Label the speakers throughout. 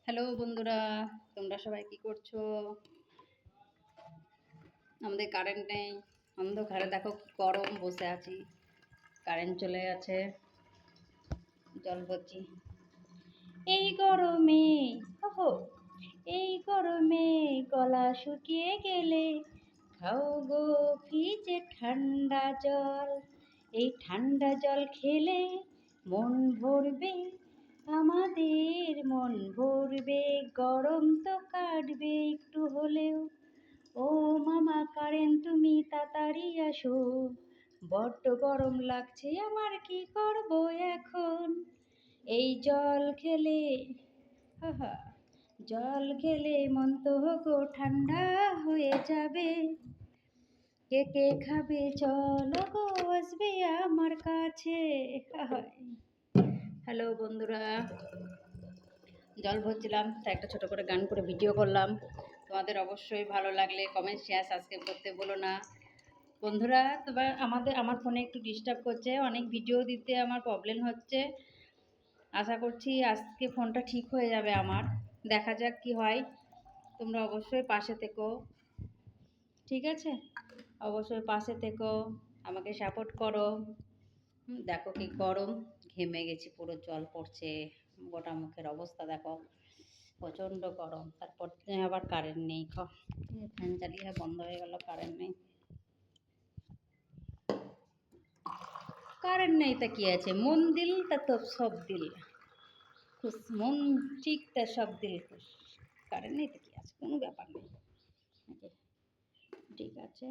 Speaker 1: Hello বন্ধুরা, তোমরা সবাই কি করছো? আমাদের কারেন্ট নেই, অন্ধকারে দেখো কি গরম, বসে আছি। কারেন্ট চলে গেছে, জল ভরছি। এই গরমে, ওহো, এই গরমে গলা শুকিয়ে গেলে খাও গো ফ্রিজে ঠান্ডা জল। এই ঠান্ডা জল খেলে মন ভরবে, আমাদের মন ভরবে, গরম তো কাটবে একটু হলেও। ও মামা কারেন্ট তুমি তাড়াতাড়ি আসো, বড্ড গরম লাগছে আমার, কি করব এখন? এই জল খেলে, হাহা, জল খেলে মন তো গো ঠান্ডা হয়ে যাবে। কে কে খাবে চলো গো, আসবে আমার কাছে। হ্যালো বন্ধুরা, জল ভরছিলাম তা একটা ছোট করে গান করে ভিডিও করলাম। তোমাদের অবশ্যই ভালো লাগলে কমেন্ট, শেয়ার, সাবস্ক্রাইব করতে বলো না বন্ধুরা। তোমার আমার ফোনে একটু ডিস্টার্ব করছে, অনেক ভিডিও দিতে আমার প্রবলেম হচ্ছে। আশা করছি আজকে ফোনটা ঠিক হয়ে যাবে আমার, দেখা যাক কি হয়। তোমরা অবশ্যই পাশে থেকো, ঠিক আছে? অবশ্যই পাশে থেকো, আমাকে সাপোর্ট করো। দেখো কি গরম, ঘেমে গেছি, পুরো জল পড়ছে, গোটা মুখের অবস্থা দেখো, প্রচণ্ড গরম। তারপর আবার কারেন্ট নেই, ফ্যান চালিয়ে বন্ধ হয়ে গেল, কারেন্ট নেই। কারেন্ট নেই তা কি আছে, মন দিল তা তো সব দিল খুশ, মন ঠিক তা সব দিল খুশ। কারেন্ট নেই তো কি আছে, কোনো ব্যাপার নেই। ঠিক আছে,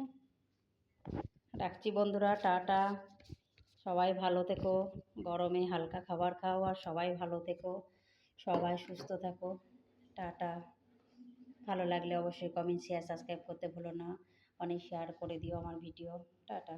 Speaker 1: রাখছি বন্ধুরা, টাটা। সবাই ভালো থেকো, গরমে হালকা খাবার খাও, আর সবাই ভালো থেকো, সবাই সুস্থ থাকো। টাটা। ভালো লাগলে অবশ্যই কমেন্ট, শেয়ার, সাবস্ক্রাইব করতে ভুলো না। অনেক শেয়ার করে দিও আমার ভিডিও। টাটা।